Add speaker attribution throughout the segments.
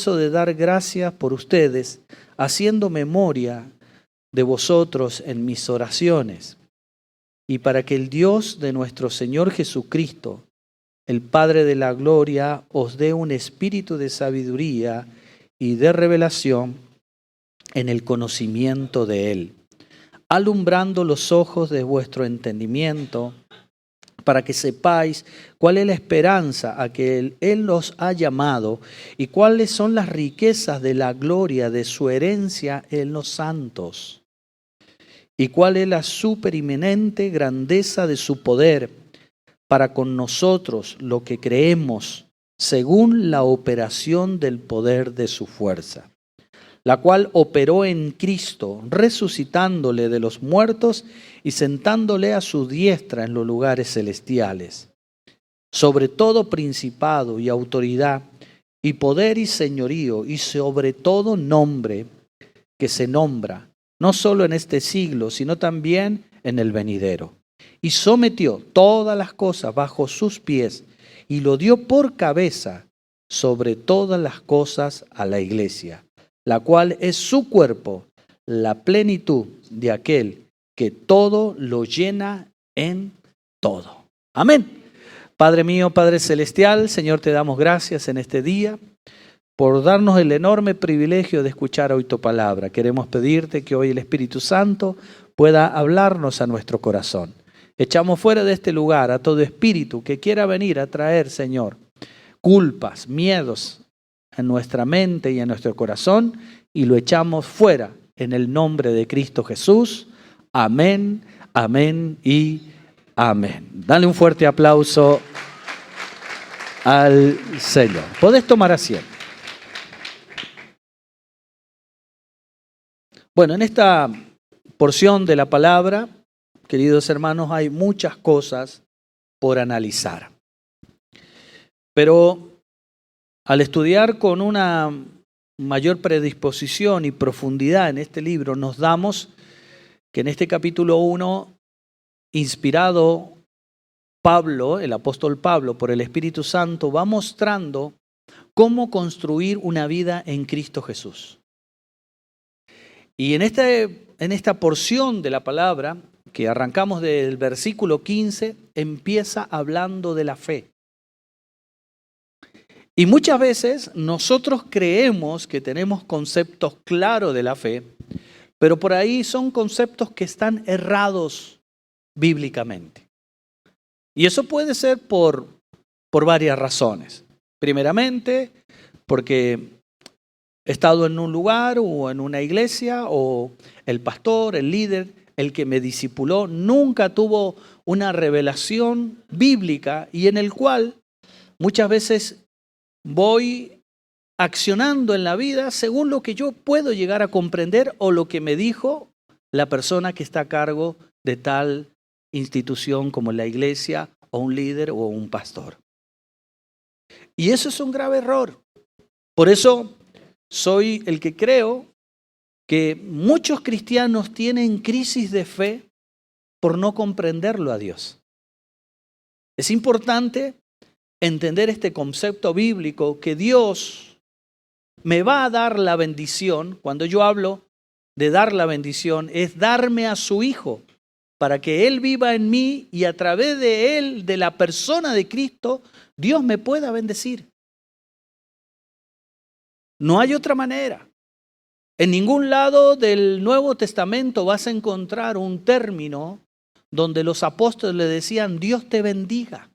Speaker 1: ceso de dar gracias por ustedes, haciendo memoria de vosotros en mis oraciones, y para que el Dios de nuestro Señor Jesucristo, el Padre de la gloria, os dé un espíritu de sabiduría y de revelación en el conocimiento de Él, alumbrando los ojos de vuestro entendimiento, para que sepáis cuál es la esperanza a que Él los ha llamado y cuáles son las riquezas de la gloria de su herencia en los santos, y cuál es la supereminente grandeza de su poder para con nosotros lo que creemos, según la operación del poder de su fuerza, la cual operó en Cristo, resucitándole de los muertos y sentándole a su diestra en los lugares celestiales, sobre todo principado y autoridad, y poder y señorío, y sobre todo nombre que se nombra, no solo en este siglo, sino también en el venidero. Y sometió todas las cosas bajo sus pies, y lo dio por cabeza sobre todas las cosas a la iglesia, la cual es su cuerpo, la plenitud de aquel que todo lo llena en todo. Amén. Padre mío, Padre celestial, Señor, te damos gracias en este día por darnos el enorme privilegio de escuchar hoy tu palabra. Queremos pedirte que hoy el Espíritu Santo pueda hablarnos a nuestro corazón. Echamos fuera de este lugar a todo espíritu que quiera venir a traer, Señor, culpas, miedos en nuestra mente y en nuestro corazón, y lo echamos fuera en el nombre de Cristo Jesús. Amén, amén y amén. Dale un fuerte aplauso al Señor. Podés tomar asiento. Bueno, en esta porción de la palabra, queridos hermanos, hay muchas cosas por analizar. Pero al estudiar con una mayor predisposición y profundidad en este libro, nos damos que en este capítulo 1, inspirado Pablo, el apóstol Pablo, por el Espíritu Santo, va mostrando cómo construir una vida en Cristo Jesús. Y en esta porción de la palabra, que arrancamos del versículo 15, empieza hablando de la fe. Y muchas veces nosotros creemos que tenemos conceptos claros de la fe, pero por ahí son conceptos que están errados bíblicamente. Y eso puede ser por varias razones. Primeramente, porque he estado en un lugar o en una iglesia, o el pastor, el líder, el que me discipuló, nunca tuvo una revelación bíblica, y en el cual muchas veces voy accionando en la vida según lo que yo puedo llegar a comprender o lo que me dijo la persona que está a cargo de tal institución como la iglesia, o un líder o un pastor. Y eso es un grave error. Por eso soy el que creo que muchos cristianos tienen crisis de fe por no comprenderlo a Dios. Es importante entender este concepto bíblico, que Dios me va a dar la bendición. Cuando yo hablo de dar la bendición, es darme a su Hijo para que Él viva en mí, y a través de Él, de la persona de Cristo, Dios me pueda bendecir. No hay otra manera. En ningún lado del Nuevo Testamento vas a encontrar un término donde los apóstoles le decían Dios te bendiga.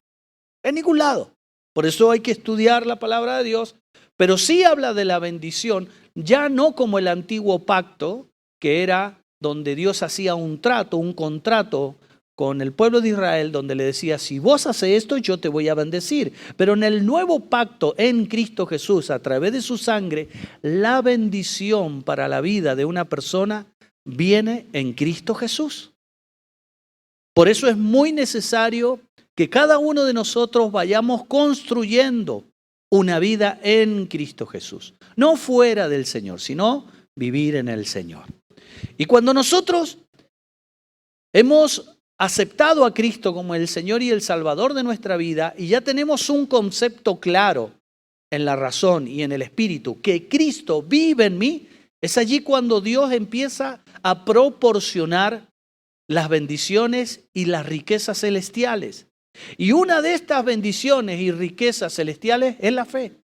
Speaker 1: En ningún lado. Por eso hay que estudiar la palabra de Dios, pero sí habla de la bendición, ya no como el antiguo pacto, que era donde Dios hacía un trato, un contrato con el pueblo de Israel, donde le decía, si vos haces esto, yo te voy a bendecir. Pero en el nuevo pacto en Cristo Jesús, a través de su sangre, la bendición para la vida de una persona viene en Cristo Jesús. Por eso es muy necesario que cada uno de nosotros vayamos construyendo una vida en Cristo Jesús. No fuera del Señor, sino vivir en el Señor. Y cuando nosotros hemos aceptado a Cristo como el Señor y el Salvador de nuestra vida, y ya tenemos un concepto claro en la razón y en el espíritu, que Cristo vive en mí, es allí cuando Dios empieza a proporcionar las bendiciones y las riquezas celestiales. Y una de estas bendiciones y riquezas celestiales es la fe.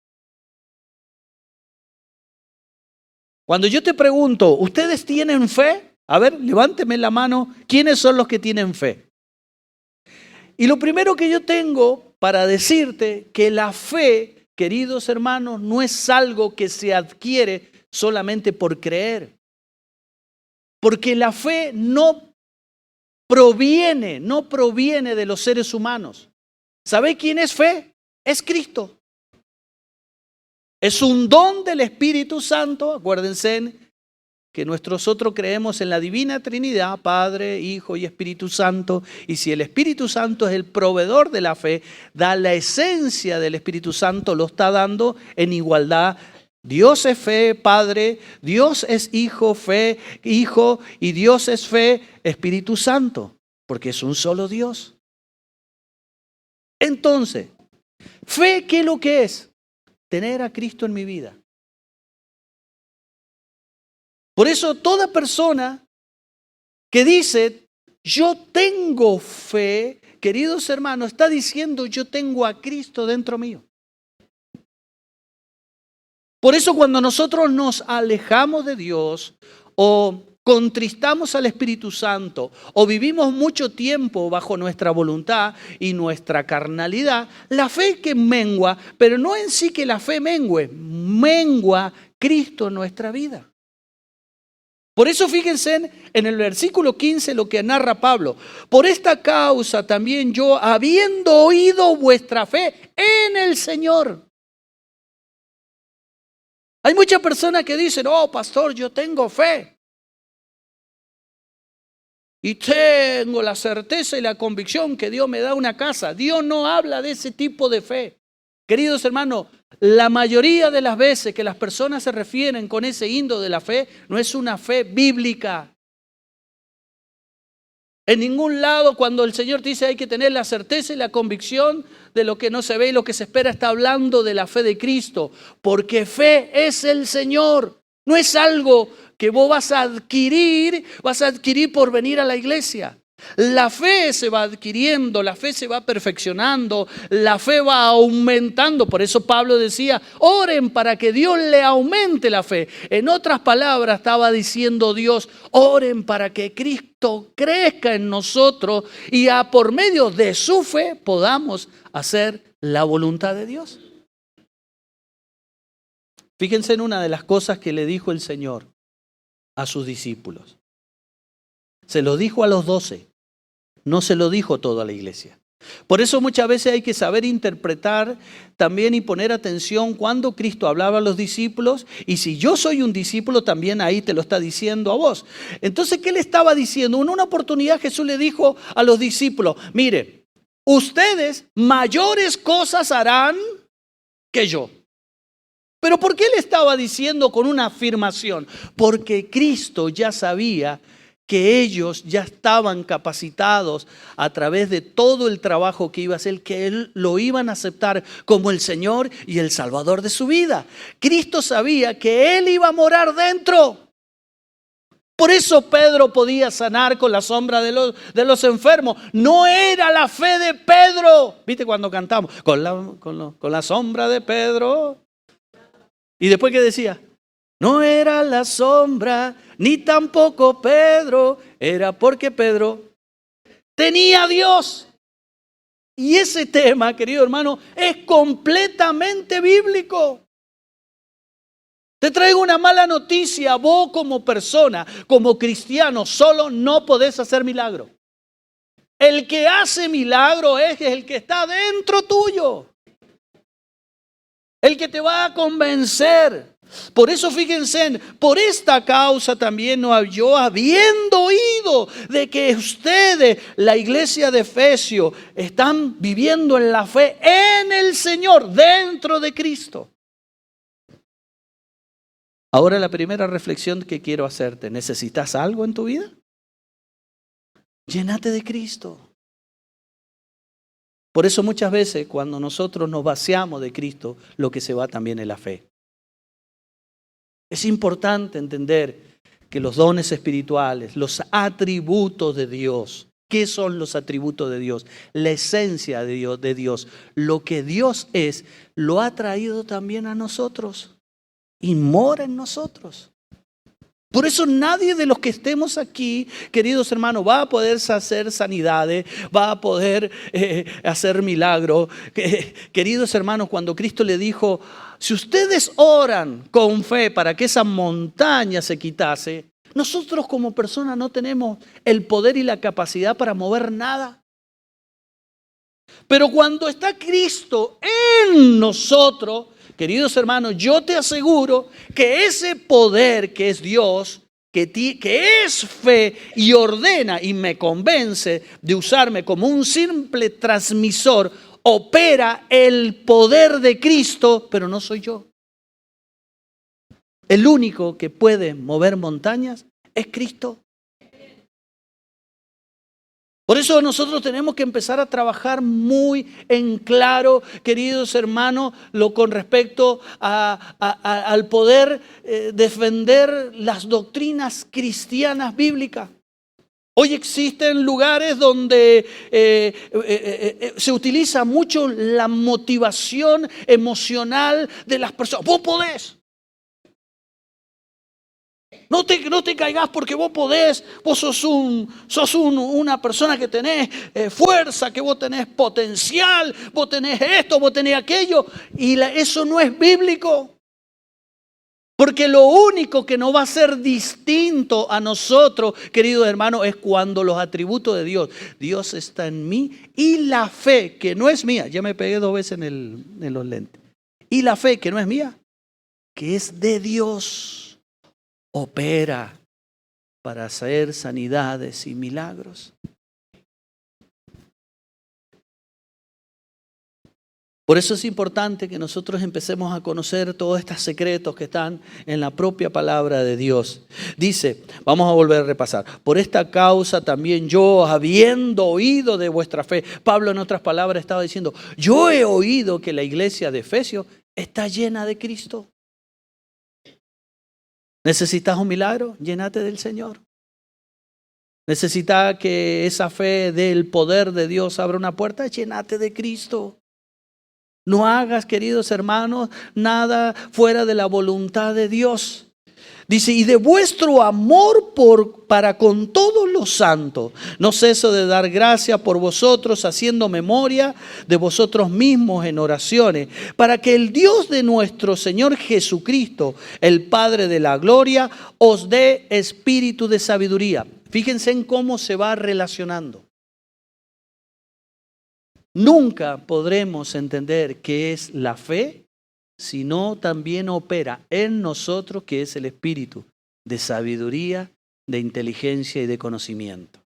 Speaker 1: Cuando yo te pregunto, ¿ustedes tienen fe? A ver, levánteme la mano. ¿Quiénes son los que tienen fe? Y lo primero que yo tengo para decirte que la fe, queridos hermanos, no es algo que se adquiere solamente por creer. Porque la fe no proviene de los seres humanos. ¿Sabe quién es fe? Es Cristo. Es un don del Espíritu Santo. Acuérdense que nosotros creemos en la Divina Trinidad, Padre, Hijo y Espíritu Santo. Y si el Espíritu Santo es el proveedor de la fe, da la esencia del Espíritu Santo, lo está dando en igualdad. Dios es fe, Padre, Dios es Hijo, fe, Hijo, y Dios es fe, Espíritu Santo, porque es un solo Dios. Entonces, fe, ¿qué es lo que es? Tener a Cristo en mi vida. Por eso toda persona que dice, yo tengo fe, queridos hermanos, está diciendo, yo tengo a Cristo dentro mío. Por eso cuando nosotros nos alejamos de Dios o contristamos al Espíritu Santo o vivimos mucho tiempo bajo nuestra voluntad y nuestra carnalidad, la fe que mengua, pero no en sí que la fe mengue, mengua Cristo en nuestra vida. Por eso fíjense en el versículo 15 lo que narra Pablo. Por esta causa también yo, habiendo oído vuestra fe en el Señor. Hay muchas personas que dicen, oh pastor, yo tengo fe. Y tengo la certeza y la convicción que Dios me da una casa. Dios no habla de ese tipo de fe. Queridos hermanos, la mayoría de las veces que las personas se refieren con ese índole de la fe, no es una fe bíblica. En ningún lado cuando el Señor te dice hay que tener la certeza y la convicción de lo que no se ve y lo que se espera, está hablando de la fe de Cristo. Porque fe es el Señor. No es algo que vos vas a adquirir por venir a la iglesia. La fe se va adquiriendo, la fe se va perfeccionando, la fe va aumentando. Por eso Pablo decía, oren para que Dios le aumente la fe. En otras palabras estaba diciendo Dios, oren para que Cristo crezca en nosotros y por medio de su fe podamos hacer la voluntad de Dios. Fíjense en una de las cosas que le dijo el Señor a sus discípulos. Se lo dijo a los 12, no se lo dijo todo a la iglesia. Por eso muchas veces hay que saber interpretar también y poner atención cuando Cristo hablaba a los discípulos. Y si yo soy un discípulo, también ahí te lo está diciendo a vos. Entonces, ¿qué le estaba diciendo? En una oportunidad Jesús le dijo a los discípulos, mire, ustedes mayores cosas harán que yo. ¿Pero por qué le estaba diciendo con una afirmación? Porque Cristo ya sabía que ellos ya estaban capacitados a través de todo el trabajo que iba a hacer, que Él lo iban a aceptar como el Señor y el Salvador de su vida. Cristo sabía que Él iba a morar dentro. Por eso Pedro podía sanar con la sombra de los enfermos. No era la fe de Pedro. ¿Viste cuando cantamos? Con la sombra de Pedro. ¿Y después qué decía? No era la sombra, ni tampoco Pedro, era porque Pedro tenía a Dios. Y ese tema, querido hermano, es completamente bíblico. Te traigo una mala noticia, vos como persona, como cristiano, solo no podés hacer milagro. El que hace milagro es el que está dentro tuyo. El que te va a convencer. Por eso fíjense, por esta causa también yo, habiendo oído de que ustedes, la iglesia de Efesios, están viviendo en la fe en el Señor, dentro de Cristo. Ahora la primera reflexión que quiero hacerte, ¿necesitas algo en tu vida? Llénate de Cristo. Por eso muchas veces cuando nosotros nos vaciamos de Cristo, lo que se va también es la fe. Es importante entender que los dones espirituales, los atributos de Dios, ¿qué son los atributos de Dios? La esencia de Dios, lo que Dios es, lo ha traído también a nosotros y mora en nosotros. Por eso nadie de los que estemos aquí, queridos hermanos, va a poder hacer sanidades, va a poder hacer milagros. Queridos hermanos, cuando Cristo le dijo, si ustedes oran con fe para que esa montaña se quitase, nosotros como personas no tenemos el poder y la capacidad para mover nada. Pero cuando está Cristo en nosotros, queridos hermanos, yo te aseguro que ese poder que es Dios, que es fe y ordena y me convence de usarme como un simple transmisor, opera el poder de Cristo, pero no soy yo. El único que puede mover montañas es Cristo. Por eso nosotros tenemos que empezar a trabajar muy en claro, queridos hermanos, con respecto al poder defender las doctrinas cristianas bíblicas. Hoy existen lugares donde se utiliza mucho la motivación emocional de las personas. Vos podés. No te caigas porque vos podés, vos sos una persona que tenés fuerza, que vos tenés potencial, vos tenés esto, vos tenés aquello. Y eso no es bíblico. Porque lo único que nos va a ser distinto a nosotros, queridos hermanos, es cuando los atributos de Dios está en mí y la fe que no es mía, ya me pegué 2 veces en los lentes, y la fe que no es mía, que es de Dios, opera para hacer sanidades y milagros. Por eso es importante que nosotros empecemos a conocer todos estos secretos que están en la propia palabra de Dios. Dice, vamos a volver a repasar, por esta causa también yo, habiendo oído de vuestra fe, Pablo en otras palabras estaba diciendo, yo he oído que la iglesia de Efesios está llena de Cristo. ¿Necesitas un milagro? Llénate del Señor. ¿Necesitas que esa fe del poder de Dios abra una puerta? Llénate de Cristo. No hagas, queridos hermanos, nada fuera de la voluntad de Dios. Dice, y de vuestro amor para con todos los santos, no ceso de dar gracias por vosotros, haciendo memoria de vosotros mismos en oraciones, para que el Dios de nuestro Señor Jesucristo, el Padre de la gloria, os dé espíritu de sabiduría. Fíjense en cómo se va relacionando. Nunca podremos entender qué es la fe, sino también opera en nosotros, que es el espíritu de sabiduría, de inteligencia y de conocimiento.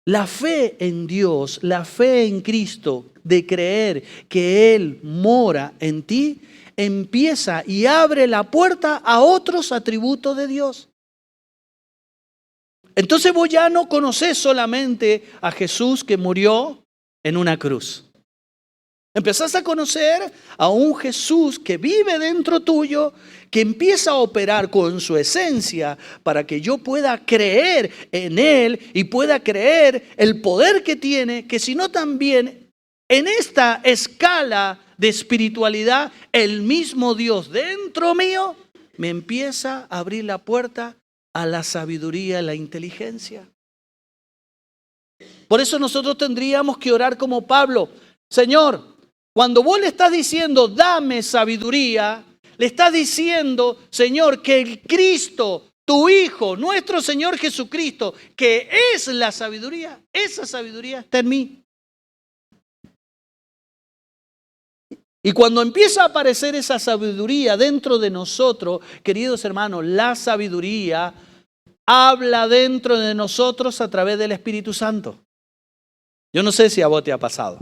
Speaker 1: La fe en Dios, la fe en Cristo, de creer que Él mora en ti, empieza y abre la puerta a otros atributos de Dios. Entonces vos ya no conocés solamente a Jesús que murió en una cruz. Empezás a conocer a un Jesús que vive dentro tuyo, que empieza a operar con su esencia para que yo pueda creer en Él y pueda creer el poder que tiene, que sino también en esta escala de espiritualidad, el mismo Dios dentro mío me empieza a abrir la puerta a la sabiduría, a la inteligencia. Por eso nosotros tendríamos que orar como Pablo. Señor, cuando vos le estás diciendo, dame sabiduría, le estás diciendo, Señor, que el Cristo, tu Hijo, nuestro Señor Jesucristo, que es la sabiduría, esa sabiduría está en mí. Y cuando empieza a aparecer esa sabiduría dentro de nosotros, queridos hermanos, la sabiduría habla dentro de nosotros a través del Espíritu Santo. Yo no sé si a vos te ha pasado,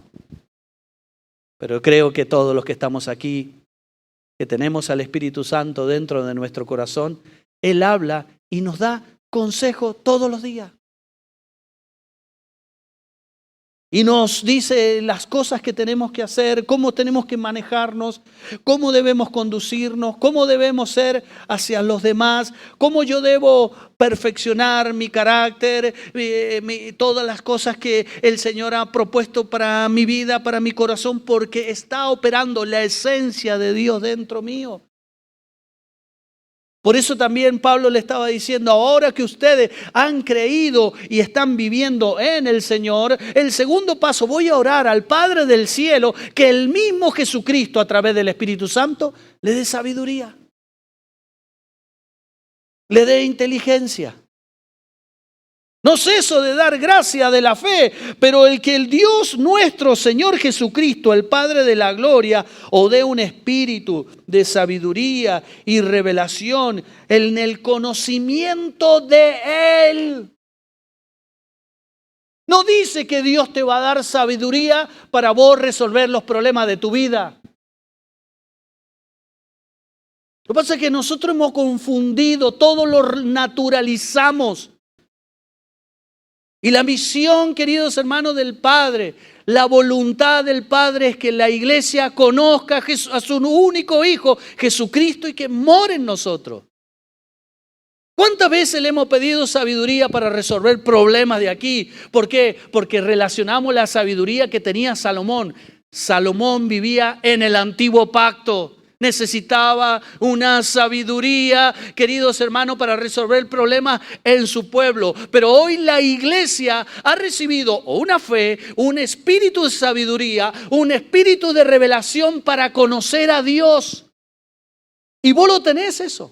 Speaker 1: pero creo que todos los que estamos aquí, que tenemos al Espíritu Santo dentro de nuestro corazón, Él habla y nos da consejo todos los días. Y nos dice las cosas que tenemos que hacer, cómo tenemos que manejarnos, cómo debemos conducirnos, cómo debemos ser hacia los demás, cómo yo debo perfeccionar mi carácter, todas las cosas que el Señor ha propuesto para mi vida, para mi corazón, porque está operando la esencia de Dios dentro mío. Por eso también Pablo le estaba diciendo, ahora que ustedes han creído y están viviendo en el Señor, el segundo paso, voy a orar al Padre del cielo, que el mismo Jesucristo a través del Espíritu Santo le dé sabiduría, le dé inteligencia. No ceso de dar gracia de la fe, pero el que el Dios nuestro Señor Jesucristo, el Padre de la gloria, os dé un espíritu de sabiduría y revelación en el conocimiento de Él. No dice que Dios te va a dar sabiduría para vos resolver los problemas de tu vida. Lo que pasa es que nosotros hemos confundido, todo lo naturalizamos. Y la misión, queridos hermanos, del Padre, la voluntad del Padre es que la iglesia conozca a su único Hijo, Jesucristo, y que more en nosotros. ¿Cuántas veces le hemos pedido sabiduría para resolver problemas de aquí? ¿Por qué? Porque relacionamos la sabiduría que tenía Salomón. Salomón vivía en el antiguo pacto. Necesitaba una sabiduría, queridos hermanos, para resolver problemas en su pueblo. Pero hoy la iglesia ha recibido una fe, un espíritu de sabiduría, un espíritu de revelación para conocer a Dios. Y vos lo tenés eso.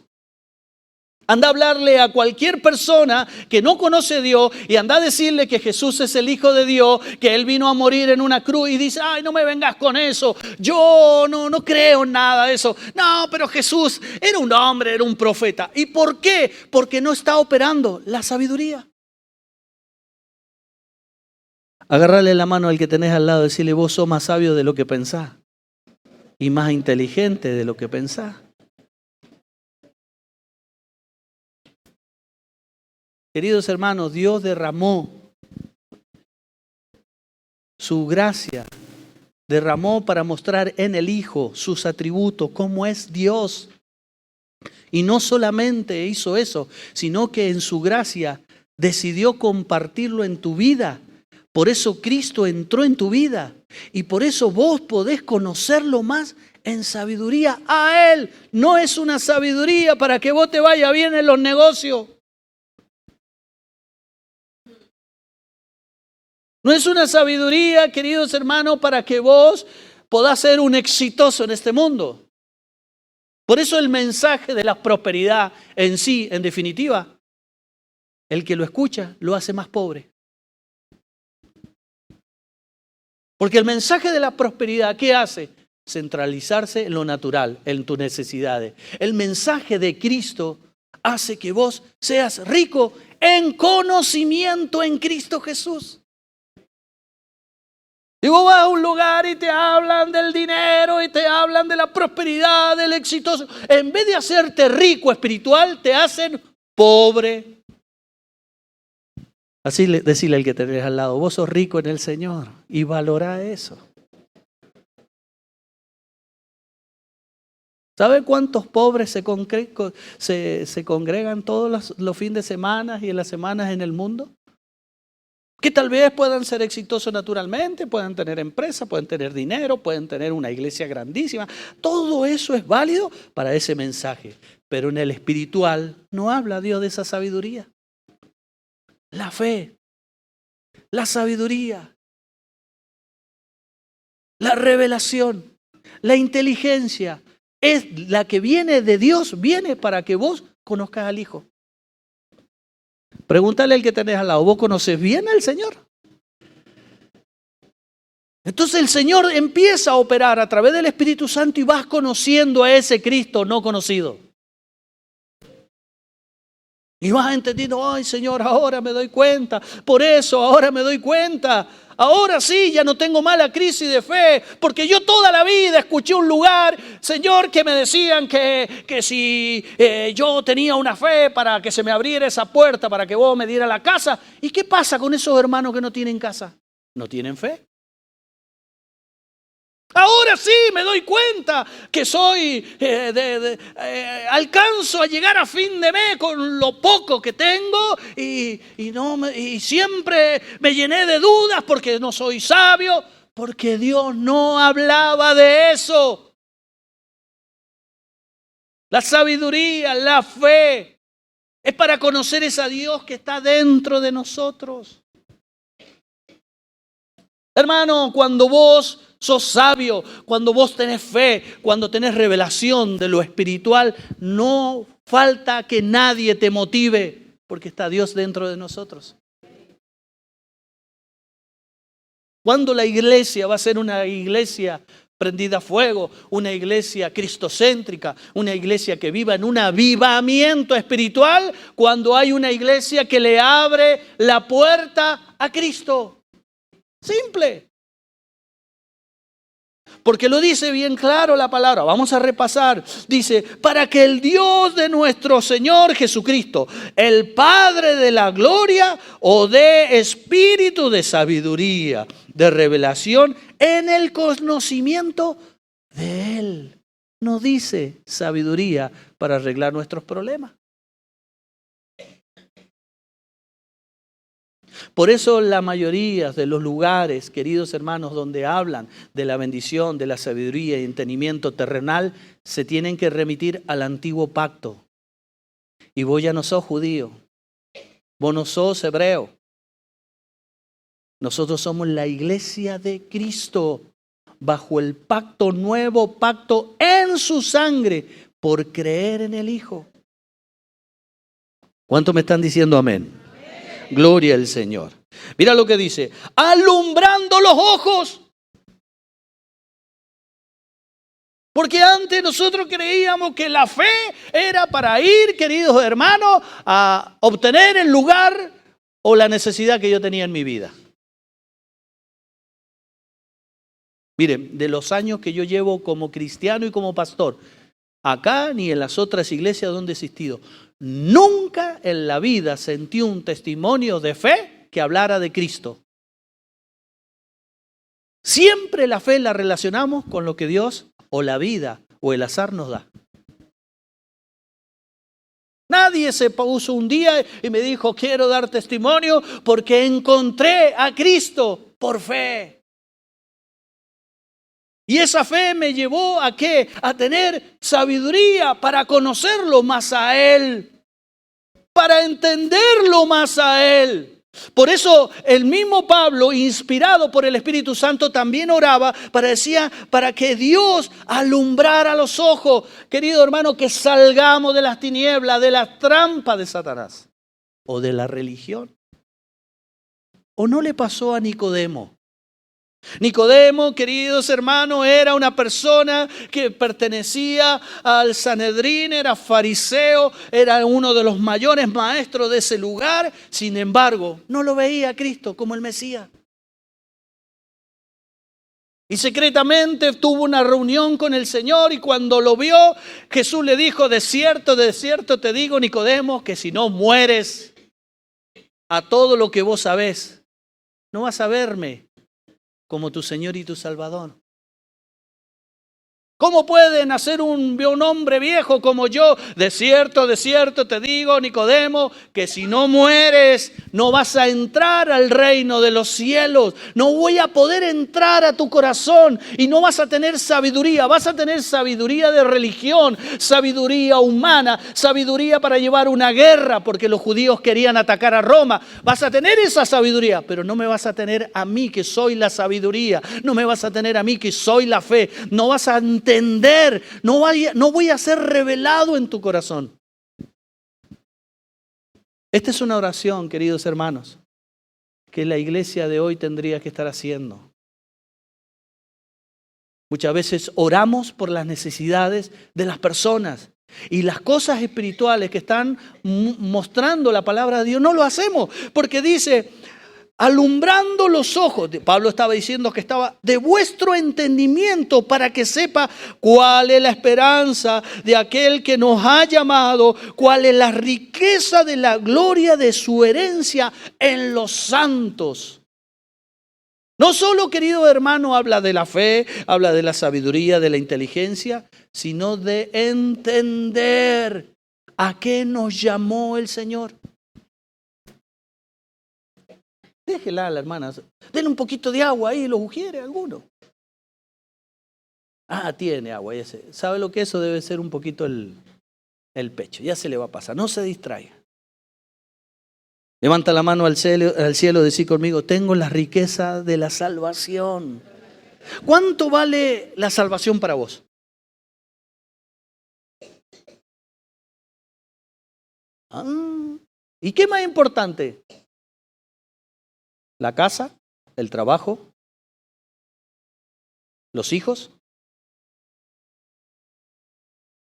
Speaker 1: Anda a hablarle a cualquier persona que no conoce a Dios y anda a decirle que Jesús es el Hijo de Dios, que Él vino a morir en una cruz y dice, ay, no me vengas con eso, yo no creo en nada de eso. No, pero Jesús era un hombre, era un profeta. ¿Y por qué? Porque no está operando la sabiduría. Agarrarle la mano al que tenés al lado y decirle, vos sos más sabio de lo que pensás y más inteligente de lo que pensás. Queridos hermanos, Dios derramó su gracia, derramó para mostrar en el Hijo sus atributos, cómo es Dios. Y no solamente hizo eso, sino que en su gracia decidió compartirlo en tu vida. Por eso Cristo entró en tu vida y por eso vos podés conocerlo más en sabiduría a Él. No es una sabiduría para que vos te vaya bien en los negocios. No es una sabiduría, queridos hermanos, para que vos podás ser un exitoso en este mundo. Por eso el mensaje de la prosperidad en sí, en definitiva, el que lo escucha lo hace más pobre. Porque el mensaje de la prosperidad, ¿qué hace? Centralizarse en lo natural, en tus necesidades. El mensaje de Cristo hace que vos seas rico en conocimiento en Cristo Jesús. Y vos vas a un lugar y te hablan del dinero y te hablan de la prosperidad, del exitoso. En vez de hacerte rico espiritual, te hacen pobre. Así decirle al que tenés al lado, vos sos rico en el Señor y valorá eso. ¿Sabe cuántos pobres se congregan todos los fines de semana y en las semanas en el mundo? Que tal vez puedan ser exitosos naturalmente, puedan tener empresa, pueden tener dinero, pueden tener una iglesia grandísima. Todo eso es válido para ese mensaje. Pero en el espiritual no habla Dios de esa sabiduría. La fe, la sabiduría, la revelación, la inteligencia es la que viene de Dios, viene para que vos conozcas al Hijo. Pregúntale al que tenés al lado, ¿vos conoces bien al Señor? Entonces el Señor empieza a operar a través del Espíritu Santo y vas conociendo a ese Cristo no conocido. Y vas entendiendo, ay Señor, ahora me doy cuenta, por eso ahora me doy cuenta. Ahora sí, ya no tengo mala crisis de fe, porque yo toda la vida escuché un lugar, Señor, que me decían que si yo tenía una fe para que se me abriera esa puerta, para que vos me dieras la casa. ¿Y qué pasa con esos hermanos que no tienen casa? No tienen fe. Ahora sí me doy cuenta que alcanzo a llegar a fin de mes con lo poco que tengo y siempre me llené de dudas porque no soy sabio, porque Dios no hablaba de eso. La sabiduría, la fe, es para conocer ese Dios que está dentro de nosotros. Hermano, cuando vos sos sabio, cuando vos tenés fe, cuando tenés revelación de lo espiritual, no falta que nadie te motive, porque está Dios dentro de nosotros. ¿Cuándo la iglesia va a ser una iglesia prendida a fuego, una iglesia cristocéntrica, una iglesia que viva en un avivamiento espiritual? Cuando hay una iglesia que le abre la puerta a Cristo. Simple. Porque lo dice bien claro la palabra. Vamos a repasar. Dice, para que el Dios de nuestro Señor Jesucristo, el Padre de la gloria, os dé espíritu de sabiduría, de revelación en el conocimiento de Él. No dice sabiduría para arreglar nuestros problemas. Por eso la mayoría de los lugares, queridos hermanos, donde hablan de la bendición, de la sabiduría y entendimiento terrenal, se tienen que remitir al antiguo pacto. Y vos ya no sos judío, vos no sos hebreo. Nosotros somos la iglesia de Cristo, bajo el pacto nuevo, pacto en su sangre, por creer en el Hijo. ¿Cuántos me están diciendo amén? Gloria al Señor. Mira lo que dice, alumbrando los ojos. Porque antes nosotros creíamos que la fe era para ir, queridos hermanos, a obtener el lugar o la necesidad que yo tenía en mi vida. Miren, de los años que yo llevo como cristiano y como pastor, acá ni en las otras iglesias donde he asistido, nunca en la vida sentí un testimonio de fe que hablara de Cristo. Siempre la fe la relacionamos con lo que Dios o la vida o el azar nos da. Nadie se puso un día y me dijo, quiero dar testimonio porque encontré a Cristo por fe. Y esa fe me llevó ¿a qué? A tener sabiduría para conocerlo más a Él, para entenderlo más a Él. Por eso el mismo Pablo, inspirado por el Espíritu Santo, también oraba para que Dios alumbrara los ojos. Querido hermano, que salgamos de las tinieblas, de la trampa de Satanás o de la religión. ¿O no le pasó a Nicodemo? Nicodemo, queridos hermanos, era una persona que pertenecía al Sanedrín, era fariseo, era uno de los mayores maestros de ese lugar. Sin embargo, no lo veía a Cristo como el Mesías. Y secretamente tuvo una reunión con el Señor y cuando lo vio, Jesús le dijo, de cierto te digo, Nicodemo, que si no mueres a todo lo que vos sabés, no vas a verme como tu Señor y tu Salvador. ¿Cómo puede nacer un hombre viejo como yo? De cierto te digo, Nicodemo, que si no mueres, no vas a entrar al reino de los cielos. No voy a poder entrar a tu corazón y no vas a tener sabiduría. Vas a tener sabiduría de religión, sabiduría humana, sabiduría para llevar una guerra, porque los judíos querían atacar a Roma. Vas a tener esa sabiduría, pero no me vas a tener a mí que soy la sabiduría. No me vas a tener a mí que soy la fe. No vas a entender, no voy a ser revelado en tu corazón. Esta es una oración, queridos hermanos, que la iglesia de hoy tendría que estar haciendo. Muchas veces oramos por las necesidades de las personas y las cosas espirituales que están mostrando la palabra de Dios no lo hacemos, porque dice, alumbrando los ojos, Pablo estaba diciendo que estaba de vuestro entendimiento para que sepa cuál es la esperanza de aquel que nos ha llamado, cuál es la riqueza de la gloria de su herencia en los santos. No solo, querido hermano, habla de la fe, habla de la sabiduría, de la inteligencia, sino de entender a qué nos llamó el Señor. Déjela a la hermana, denle un poquito de agua ahí, lo sugiere alguno. Ah, tiene agua, ya sé. ¿Sabe lo que eso debe ser? Un poquito el pecho, ya se le va a pasar, no se distraiga. Levanta la mano al cielo, decí conmigo, tengo la riqueza de la salvación. ¿Cuánto vale la salvación para vos? ¿Y qué más importante? ¿La casa? ¿El trabajo? ¿Los hijos?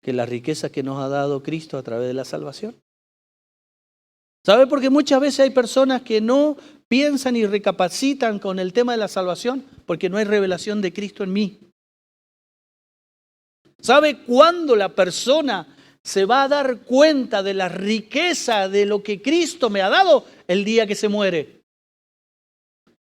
Speaker 1: ¿Que la riqueza que nos ha dado Cristo a través de la salvación? ¿Sabe? Porque muchas veces hay personas que no piensan y recapacitan con el tema de la salvación porque no hay revelación de Cristo en mí. ¿Sabe cuándo la persona se va a dar cuenta de la riqueza de lo que Cristo me ha dado? El día que se muere.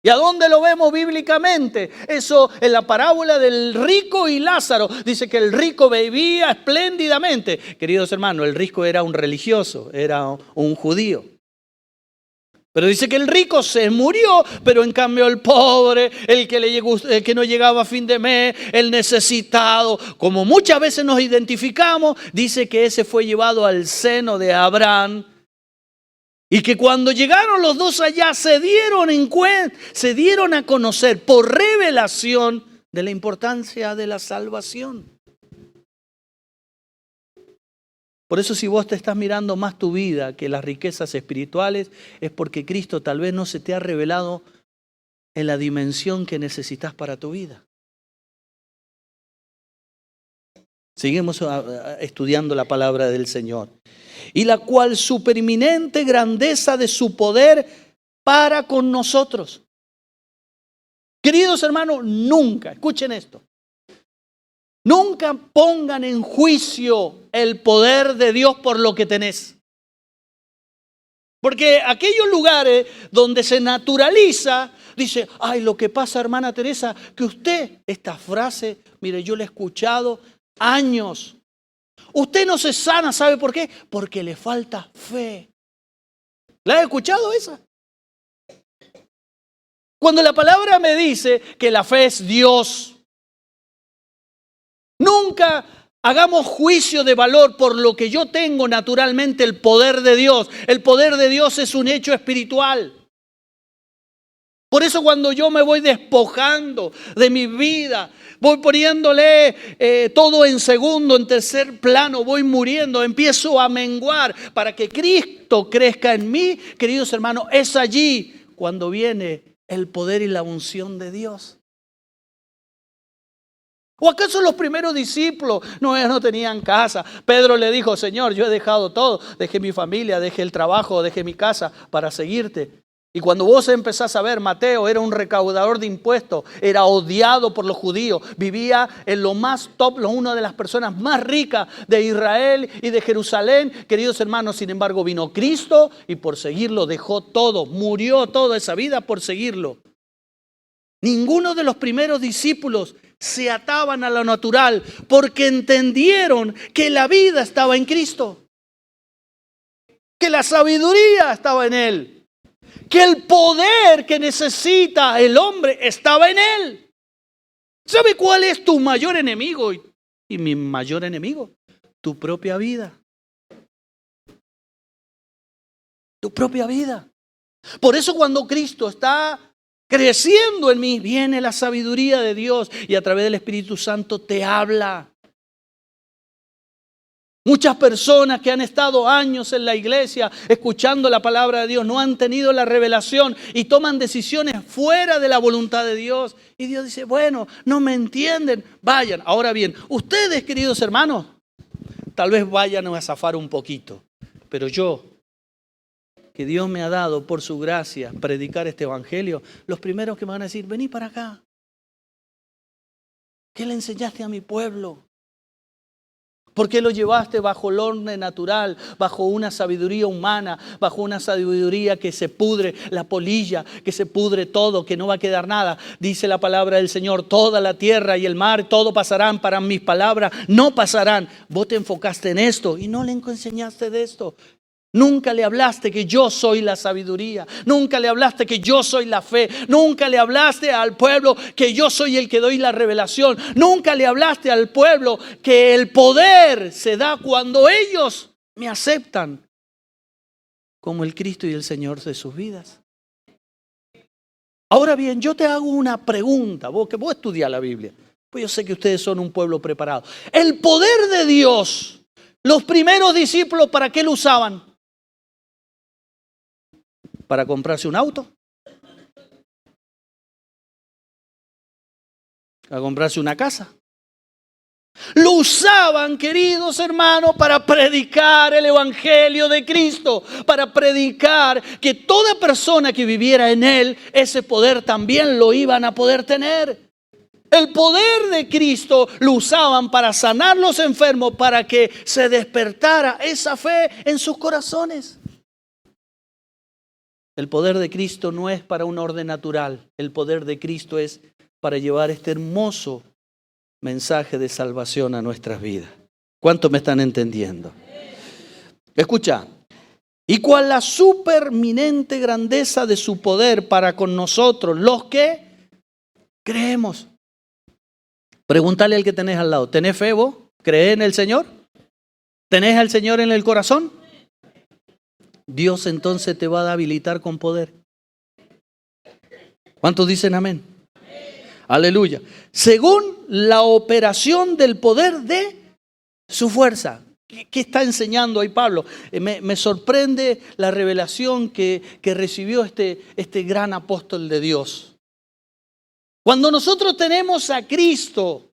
Speaker 1: ¿Y a dónde lo vemos bíblicamente? Eso en la parábola del rico y Lázaro. Dice que el rico vivía espléndidamente. Queridos hermanos, el rico era un religioso, era un judío. Pero dice que el rico se murió, pero en cambio el pobre, el que no llegaba a fin de mes, el necesitado, como muchas veces nos identificamos, dice que ese fue llevado al seno de Abraham. Y que cuando llegaron los dos allá se dieron a conocer por revelación de la importancia de la salvación. Por eso si vos te estás mirando más tu vida que las riquezas espirituales, es porque Cristo tal vez no se te ha revelado en la dimensión que necesitas para tu vida. Seguimos estudiando la palabra del Señor. Y la cual supereminente grandeza de su poder para con nosotros. Queridos hermanos, nunca, escuchen esto, nunca pongan en juicio el poder de Dios por lo que tenés. Porque aquellos lugares donde se naturaliza, dice, ay, lo que pasa, hermana Teresa, que usted, esta frase, mire, yo la he escuchado años. Usted no se sana, ¿sabe por qué? Porque le falta fe. ¿La he escuchado esa? Cuando la palabra me dice que la fe es Dios, nunca hagamos juicio de valor por lo que yo tengo naturalmente el poder de Dios. El poder de Dios es un hecho espiritual. Por eso cuando yo me voy despojando de mi vida, voy poniéndole todo en segundo, en tercer plano, voy muriendo, empiezo a menguar para que Cristo crezca en mí, queridos hermanos, es allí cuando viene el poder y la unción de Dios. ¿O acaso los primeros discípulos no tenían casa? Pedro le dijo, Señor, yo he dejado todo, dejé mi familia, dejé el trabajo, dejé mi casa para seguirte. Y cuando vos empezás a ver, Mateo era un recaudador de impuestos, era odiado por los judíos, vivía en lo más top, una de las personas más ricas de Israel y de Jerusalén. Queridos hermanos, sin embargo vino Cristo y por seguirlo dejó todo, murió toda esa vida por seguirlo. Ninguno de los primeros discípulos se ataban a lo natural porque entendieron que la vida estaba en Cristo, que la sabiduría estaba en Él, que el poder que necesita el hombre estaba en Él. ¿Sabe cuál es tu mayor enemigo y mi mayor enemigo? Tu propia vida. Tu propia vida. Por eso cuando Cristo está creciendo en mí, viene la sabiduría de Dios y a través del Espíritu Santo te habla. Muchas personas que han estado años en la iglesia escuchando la palabra de Dios no han tenido la revelación y toman decisiones fuera de la voluntad de Dios. Y Dios dice, bueno, no me entienden, vayan. Ahora bien, ustedes, queridos hermanos, tal vez vayan a zafar un poquito, pero yo, que Dios me ha dado por su gracia predicar este evangelio, los primeros que me van a decir, vení para acá. ¿Qué le enseñaste a mi pueblo? ¿Por qué lo llevaste bajo el orden natural, bajo una sabiduría humana, bajo una sabiduría que se pudre la polilla, que se pudre todo, que no va a quedar nada? Dice la palabra del Señor, toda la tierra y el mar, todo pasarán, para mis palabras no pasarán. Vos te enfocaste en esto y no le enseñaste de esto. Nunca le hablaste que yo soy la sabiduría. Nunca le hablaste que yo soy la fe. Nunca le hablaste al pueblo que yo soy el que doy la revelación. Nunca le hablaste al pueblo que el poder se da cuando ellos me aceptan como el Cristo y el Señor de sus vidas. Ahora bien, yo te hago una pregunta, vos que vos estudiás la Biblia. Pues yo sé que ustedes son un pueblo preparado. El poder de Dios, los primeros discípulos, ¿para qué lo usaban? ¿Para comprarse un auto? ¿Para comprarse una casa? Lo usaban, queridos hermanos, para predicar el Evangelio de Cristo, para predicar que toda persona que viviera en Él, ese poder también lo iban a poder tener. El poder de Cristo lo usaban para sanar los enfermos, para que se despertara esa fe en sus corazones. El poder de Cristo no es para un orden natural. El poder de Cristo es para llevar este hermoso mensaje de salvación a nuestras vidas. ¿Cuántos me están entendiendo? Escucha. Y cuál la superminente grandeza de su poder para con nosotros, los que creemos. Pregúntale al que tenés al lado. ¿Tenés fe vos? ¿Creés en el Señor? ¿Tenés al Señor en el corazón? Dios entonces te va a habilitar con poder. ¿Cuántos dicen amén? Aleluya. Según la operación del poder de su fuerza. ¿Qué está enseñando ahí Pablo? Me sorprende la revelación que recibió este gran apóstol de Dios. Cuando nosotros tenemos a Cristo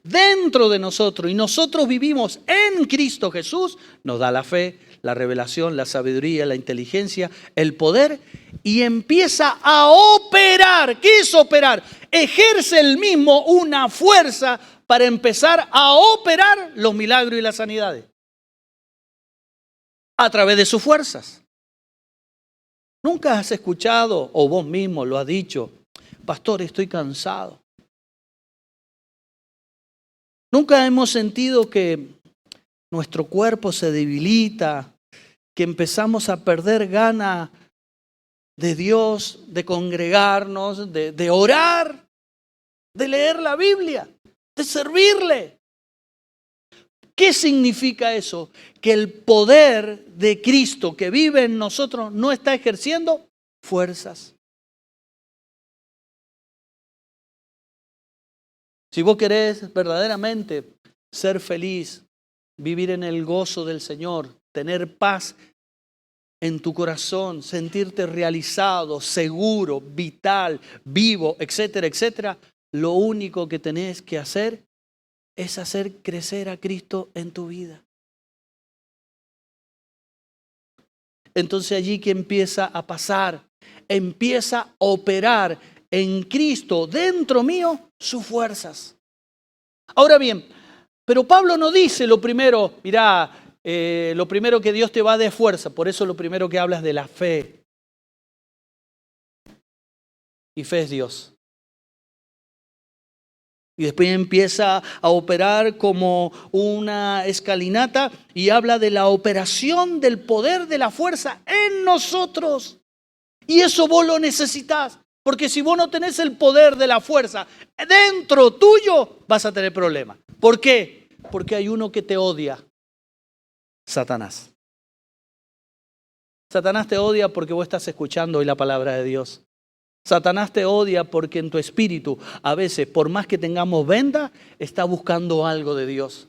Speaker 1: dentro de nosotros y nosotros vivimos en Cristo Jesús, nos da la fe, la revelación, la sabiduría, la inteligencia, el poder, y empieza a operar. ¿Qué es operar? Ejerce él mismo una fuerza para empezar a operar los milagros y las sanidades a través de sus fuerzas. ¿Nunca has escuchado, o vos mismo lo has dicho, pastor, estoy cansado? ¿Nunca hemos sentido que nuestro cuerpo se debilita, que empezamos a perder ganas de Dios, de congregarnos, de orar, de leer la Biblia, de servirle? ¿Qué significa eso? Que el poder de Cristo que vive en nosotros no está ejerciendo fuerzas. Si vos querés verdaderamente ser feliz, vivir en el gozo del Señor, tener paz en tu corazón, sentirte realizado, seguro, vital, vivo, etcétera, etcétera, lo único que tenés que hacer es hacer crecer a Cristo en tu vida. Entonces allí que empieza a pasar, empieza a operar en Cristo dentro mío sus fuerzas. Ahora bien, pero Pablo no dice lo primero, mirá, lo primero que Dios te va a dar fuerza, por eso lo primero que hablas de la fe. Y fe es Dios. Y después empieza a operar como una escalinata y habla de la operación del poder de la fuerza en nosotros. Y eso vos lo necesitas. Porque si vos no tenés el poder de la fuerza dentro tuyo, vas a tener problemas. ¿Por qué? Porque hay uno que te odia. Satanás. Satanás te odia porque vos estás escuchando hoy la palabra de Dios. Satanás te odia porque en tu espíritu, a veces, por más que tengamos venda, está buscando algo de Dios.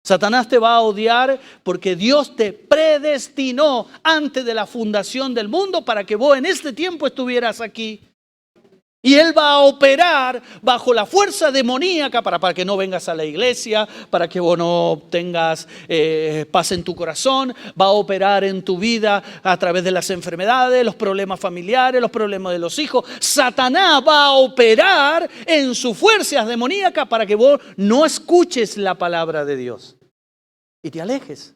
Speaker 1: Satanás te va a odiar porque Dios te predestinó antes de la fundación del mundo para que vos en este tiempo estuvieras aquí. Y él va a operar bajo la fuerza demoníaca para que no vengas a la iglesia, para que vos no tengas paz en tu corazón. Va a operar en tu vida a través de las enfermedades, los problemas familiares, los problemas de los hijos. Satanás va a operar en sus fuerzas demoníacas para que vos no escuches la palabra de Dios y te alejes.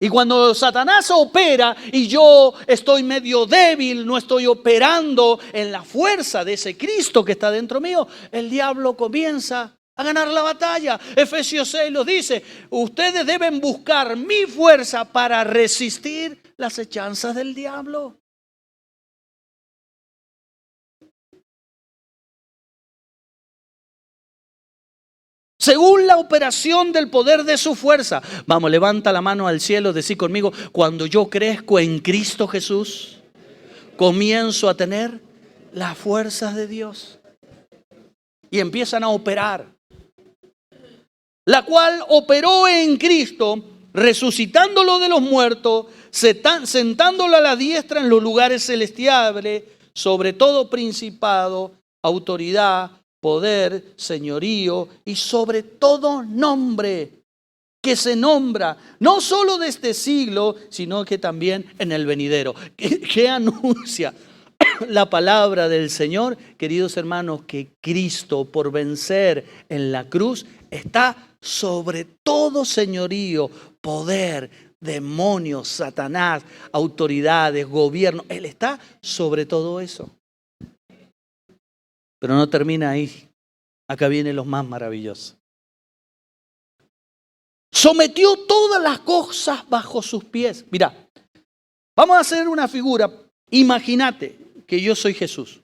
Speaker 1: Y cuando Satanás opera y yo estoy medio débil, no estoy operando en la fuerza de ese Cristo que está dentro mío, el diablo comienza a ganar la batalla. Efesios 6 lo dice, ustedes deben buscar mi fuerza para resistir las hechanzas del diablo. Según la operación del poder de su fuerza. Vamos, levanta la mano al cielo, decí conmigo, cuando yo crezco en Cristo Jesús, comienzo a tener las fuerzas de Dios. Y empiezan a operar. La cual operó en Cristo, resucitándolo de los muertos, sentándolo a la diestra en los lugares celestiales, sobre todo principado, autoridad, poder, señorío y sobre todo nombre que se nombra, no solo de este siglo, sino que también en el venidero. ¿Qué anuncia la palabra del Señor? Queridos hermanos, que Cristo por vencer en la cruz está sobre todo señorío, poder, demonios, Satanás, autoridades, gobierno. Él está sobre todo eso. Pero no termina ahí. Acá viene lo más maravilloso. Sometió todas las cosas bajo sus pies. Mira, vamos a hacer una figura. Imagínate que yo soy Jesús.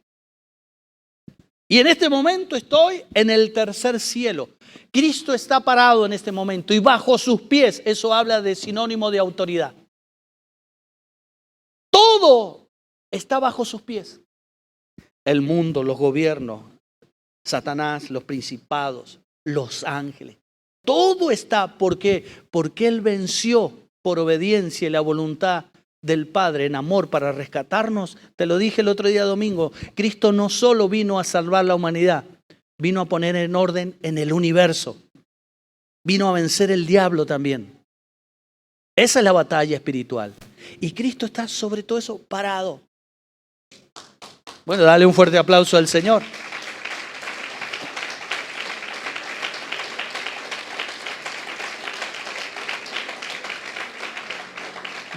Speaker 1: Y en este momento estoy en el tercer cielo. Cristo está parado en este momento y bajo sus pies. Eso habla de sinónimo de autoridad. Todo está bajo sus pies. El mundo, los gobiernos, Satanás, los principados, los ángeles. Todo está. ¿Por qué? Porque Él venció por obediencia y la voluntad del Padre en amor para rescatarnos. Te lo dije el otro día domingo. Cristo no solo vino a salvar la humanidad, vino a poner en orden en el universo. Vino a vencer el diablo también. Esa es la batalla espiritual. Y Cristo está sobre todo eso parado. Bueno, dale un fuerte aplauso al Señor.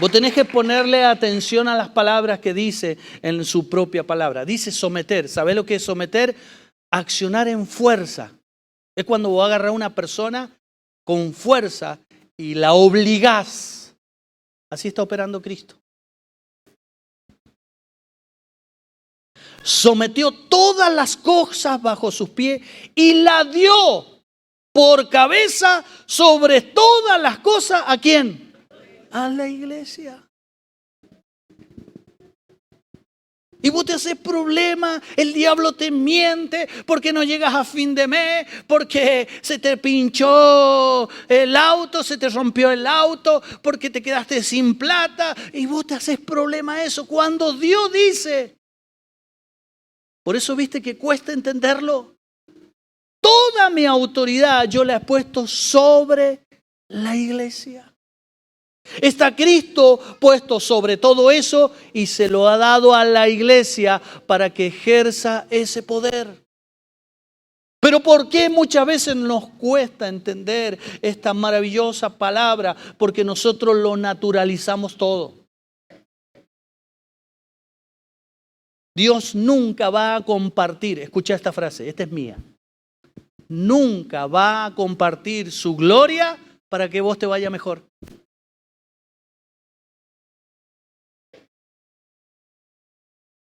Speaker 1: Vos tenés que ponerle atención a las palabras que dice en su propia palabra. Dice someter. ¿Sabés lo que es someter? Accionar en fuerza. Es cuando vos agarrás a una persona con fuerza y la obligás. Así está operando Cristo. Sometió todas las cosas bajo sus pies y la dio por cabeza sobre todas las cosas. ¿A quién? A la iglesia. Y vos te haces problema, el diablo te miente porque no llegas a fin de mes, porque se te pinchó el auto, se te rompió el auto, porque te quedaste sin plata y vos te haces problema a eso. Cuando Dios dice, por eso viste que cuesta entenderlo, toda mi autoridad yo la he puesto sobre la iglesia. Está Cristo puesto sobre todo eso y se lo ha dado a la iglesia para que ejerza ese poder. Pero ¿por qué muchas veces nos cuesta entender esta maravillosa palabra? Porque nosotros lo naturalizamos todo. Dios nunca va a compartir, escucha esta frase, esta es mía. Nunca va a compartir su gloria para que vos te vaya mejor.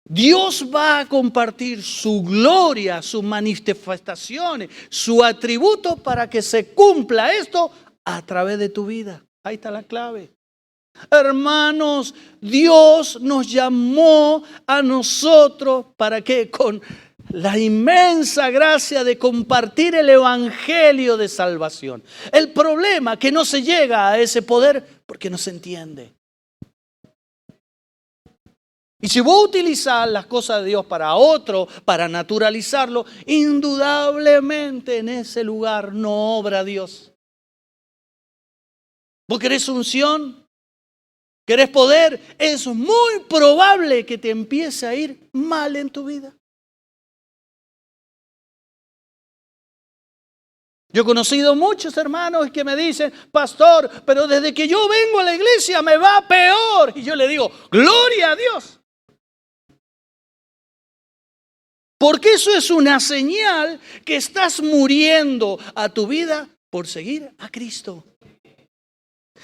Speaker 1: Dios va a compartir su gloria, sus manifestaciones, su atributo para que se cumpla esto a través de tu vida. Ahí está la clave. Hermanos, Dios nos llamó a nosotros para que con la inmensa gracia de compartir el evangelio de salvación. El problema es que no se llega a ese poder porque no se entiende. Y si vos utilizás las cosas de Dios para otro, para naturalizarlo, indudablemente en ese lugar no obra Dios. ¿Vos querés unción? ¿Querés poder? Es muy probable que te empiece a ir mal en tu vida. Yo he conocido muchos hermanos que me dicen, pastor, pero desde que yo vengo a la iglesia me va peor. Y yo le digo, gloria a Dios. Porque eso es una señal que estás muriendo a tu vida por seguir a Cristo.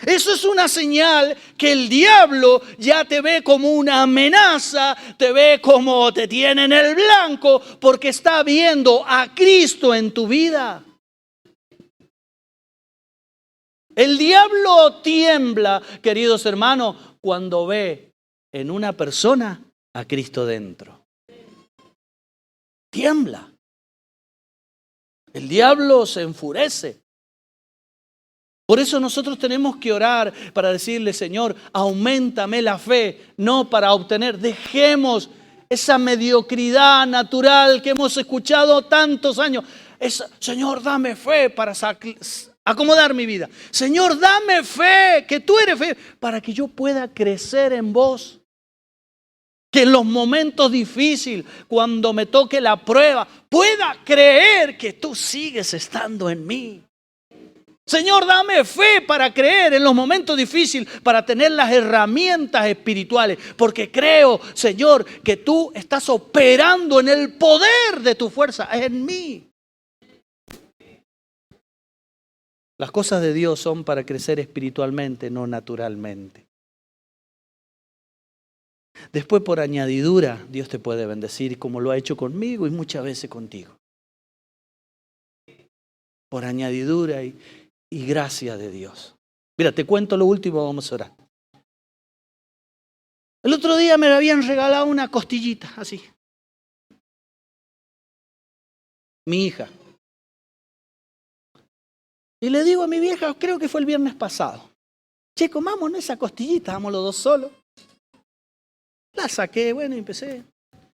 Speaker 1: Eso es una señal que el diablo ya te ve como una amenaza, te ve como te tiene en el blanco, porque está viendo a Cristo en tu vida. El diablo tiembla, queridos hermanos, cuando ve en una persona a Cristo dentro. Tiembla. El diablo se enfurece. Por eso nosotros tenemos que orar para decirle, Señor, auméntame la fe, no para obtener. Dejemos esa mediocridad natural que hemos escuchado tantos años. Señor, dame fe para acomodar mi vida. Señor, dame fe, que tú eres fe, para que yo pueda crecer en vos. Que en los momentos difíciles, cuando me toque la prueba, pueda creer que tú sigues estando en mí. Señor, dame fe para creer en los momentos difíciles, para tener las herramientas espirituales, porque creo, Señor, que tú estás operando en el poder de tu fuerza en mí. Las cosas de Dios son para crecer espiritualmente, no naturalmente. Después, por añadidura, Dios te puede bendecir como lo ha hecho conmigo y muchas veces contigo. Por añadidura y gracia de Dios. Mira, te cuento lo último, vamos a orar. El otro día me habían regalado una costillita, así. Mi hija. Y le digo a mi vieja, creo que fue el viernes pasado. Che, comámonos esa costillita, estábamos los dos solos. La saqué, bueno, y empecé.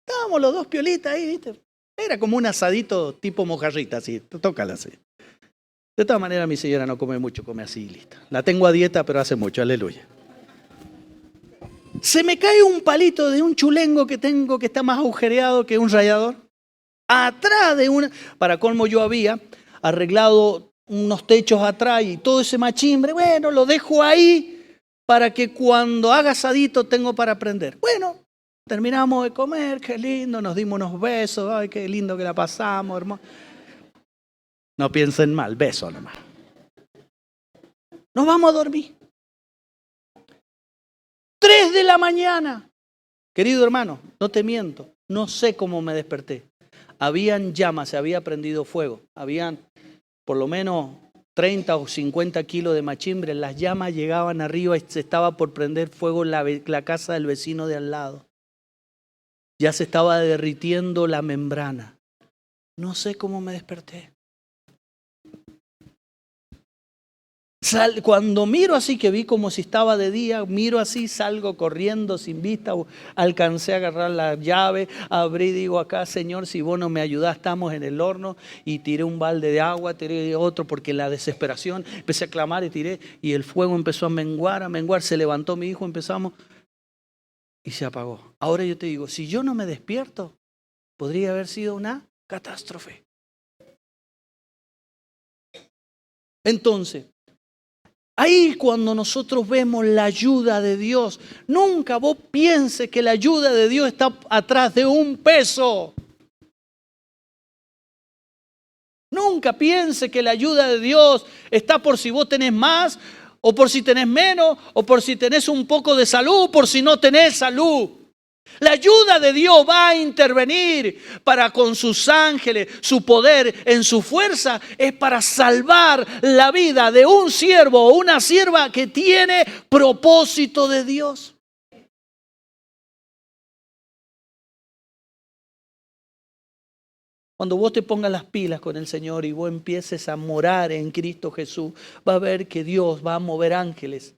Speaker 1: Estábamos los dos piolitas ahí, ¿viste? Era como un asadito tipo mojarrita, así, tócala así. De todas maneras, mi señora no come mucho, come así, listo. La tengo a dieta, pero hace mucho, aleluya. Se me cae un palito de un chulengo que tengo que está más agujereado que un rallador. Atrás de una... Para colmo yo había arreglado unos techos atrás y todo ese machimbre. Bueno, lo dejo ahí para que cuando haga asadito tengo para prender. Bueno, terminamos de comer, qué lindo, nos dimos unos besos. Ay, qué lindo que la pasamos, hermano. No piensen mal, beso nomás. Nos vamos a dormir. 3 de la mañana. Querido hermano, no te miento, no sé cómo me desperté. Habían llamas, se había prendido fuego. Habían por lo menos 30 o 50 kilos de machimbre. Las llamas llegaban arriba y se estaba por prender fuego la casa del vecino de al lado. Ya se estaba derritiendo la membrana. No sé cómo me desperté. Cuando miro así, que vi como si estaba de día, miro así, salgo corriendo sin vista, alcancé a agarrar la llave, abrí, digo acá, Señor, si vos no me ayudás, estamos en el horno, y tiré un balde de agua, tiré otro, porque en la desesperación empecé a clamar y tiré, y el fuego empezó a menguar, se levantó mi hijo, empezamos, y se apagó. Ahora yo te digo, si yo no me despierto, podría haber sido una catástrofe. Entonces, ahí cuando nosotros vemos la ayuda de Dios, nunca vos pienses que la ayuda de Dios está atrás de un peso. Nunca piense que la ayuda de Dios está por si vos tenés más, o por si tenés menos, o por si tenés un poco de salud, o por si no tenés salud. La ayuda de Dios va a intervenir para con sus ángeles, su poder, en su fuerza, es para salvar la vida de un siervo o una sierva que tiene propósito de Dios. Cuando vos te pongas las pilas con el Señor y vos empieces a morar en Cristo Jesús, va a ver que Dios va a mover ángeles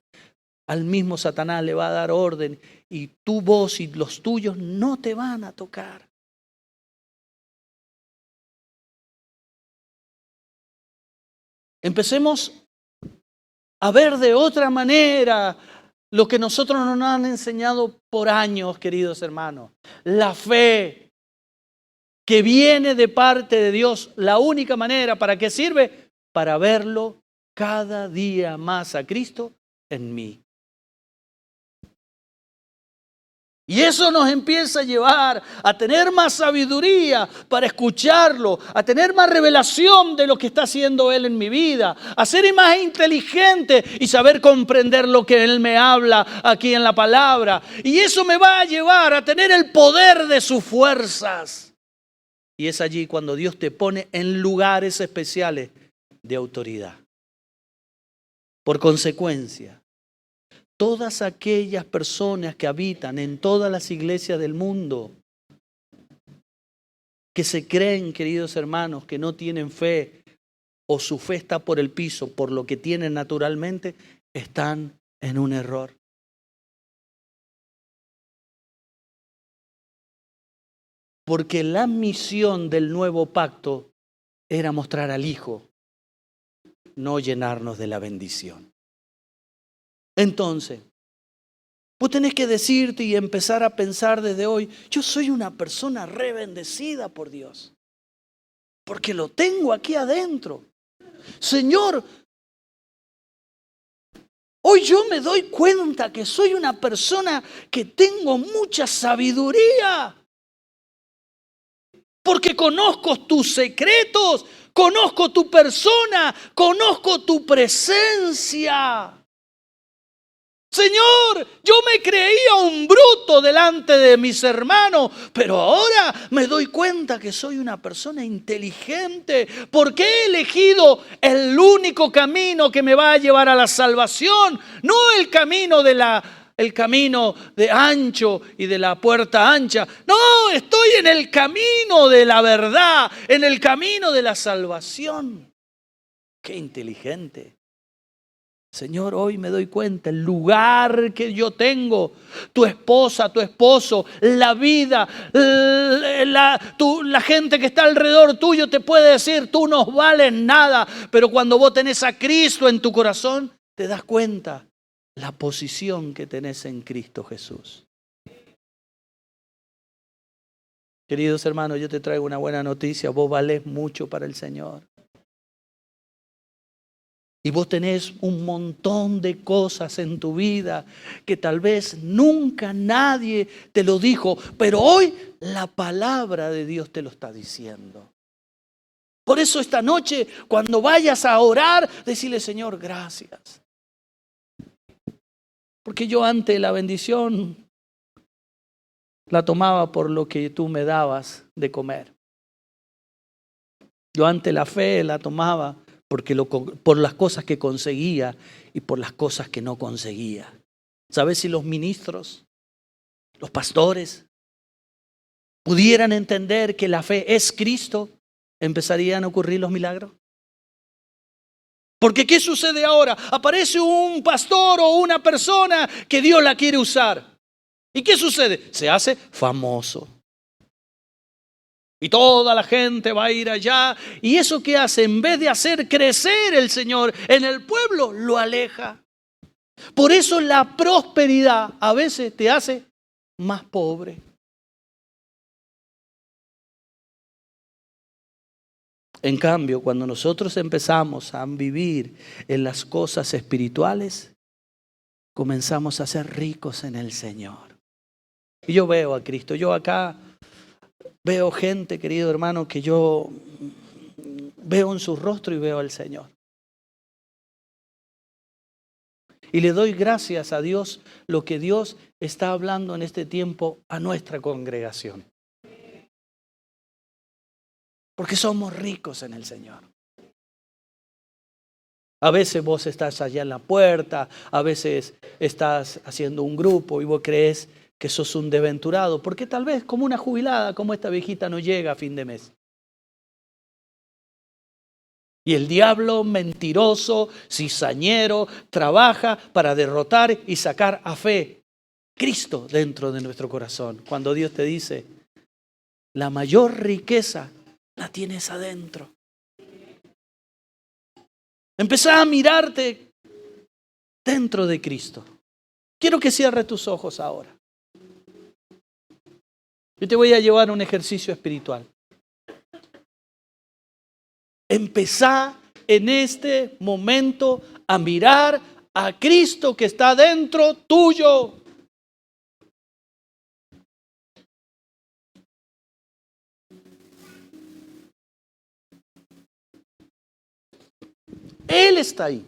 Speaker 1: al mismo Satanás le va a dar orden y tu voz y los tuyos no te van a tocar. Empecemos a ver de otra manera lo que nosotros nos han enseñado por años, queridos hermanos. La fe que viene de parte de Dios, la única manera, ¿para qué sirve? Para verlo cada día más a Cristo en mí. Y eso nos empieza a llevar a tener más sabiduría para escucharlo, a tener más revelación de lo que está haciendo Él en mi vida, a ser más inteligente y saber comprender lo que Él me habla aquí en la palabra. Y eso me va a llevar a tener el poder de sus fuerzas. Y es allí cuando Dios te pone en lugares especiales de autoridad. Por consecuencia, todas aquellas personas que habitan en todas las iglesias del mundo, que se creen, queridos hermanos, que no tienen fe o su fe está por el piso por lo que tienen naturalmente, están en un error. Porque la misión del nuevo pacto era mostrar al Hijo, no llenarnos de la bendición. Entonces, vos tenés que decirte y empezar a pensar desde hoy, yo soy una persona re bendecida por Dios, porque lo tengo aquí adentro. Señor, hoy yo me doy cuenta que soy una persona que tengo mucha sabiduría, porque conozco tus secretos, conozco tu persona, conozco tu presencia. Señor, yo me creía un bruto delante de mis hermanos, pero ahora me doy cuenta que soy una persona inteligente porque he elegido el único camino que me va a llevar a la salvación, no el camino de ancho y de la puerta ancha. No, estoy en el camino de la verdad, en el camino de la salvación. Qué inteligente. Señor, hoy me doy cuenta, el lugar que yo tengo, tu esposa, tu esposo, la vida, la gente que está alrededor tuyo te puede decir, tú no vales nada, pero cuando vos tenés a Cristo en tu corazón, te das cuenta la posición que tenés en Cristo Jesús. Queridos hermanos, yo te traigo una buena noticia, vos valés mucho para el Señor. Y vos tenés un montón de cosas en tu vida que tal vez nunca nadie te lo dijo, pero hoy la palabra de Dios te lo está diciendo. Por eso esta noche, cuando vayas a orar, decirle, Señor, gracias. Porque yo antes la bendición la tomaba por lo que tú me dabas de comer. Yo antes la fe la tomaba por las cosas que conseguía y por las cosas que no conseguía. ¿Sabes si los ministros, los pastores, pudieran entender que la fe es Cristo, empezarían a ocurrir los milagros? Porque ¿qué sucede ahora? Aparece un pastor o una persona que Dios la quiere usar. ¿Y qué sucede? Se hace famoso. Y toda la gente va a ir allá. ¿Y eso qué hace? En vez de hacer crecer el Señor en el pueblo, lo aleja. Por eso la prosperidad a veces te hace más pobre. En cambio, cuando nosotros empezamos a vivir en las cosas espirituales, comenzamos a ser ricos en el Señor. Y yo veo a Cristo. Yo acá veo gente, querido hermano, que yo veo en su rostro y veo al Señor. Y le doy gracias a Dios lo que Dios está hablando en este tiempo a nuestra congregación. Porque somos ricos en el Señor. A veces vos estás allá en la puerta, a veces estás haciendo un grupo y vos crees que sos un desventurado, porque tal vez como una jubilada, como esta viejita no llega a fin de mes. Y el diablo mentiroso, cizañero, trabaja para derrotar y sacar a fe Cristo dentro de nuestro corazón. Cuando Dios te dice, la mayor riqueza la tienes adentro. Empezá a mirarte dentro de Cristo. Quiero que cierres tus ojos ahora. Yo te voy a llevar a un ejercicio espiritual. Empezá en este momento a mirar a Cristo que está dentro tuyo. Él está ahí.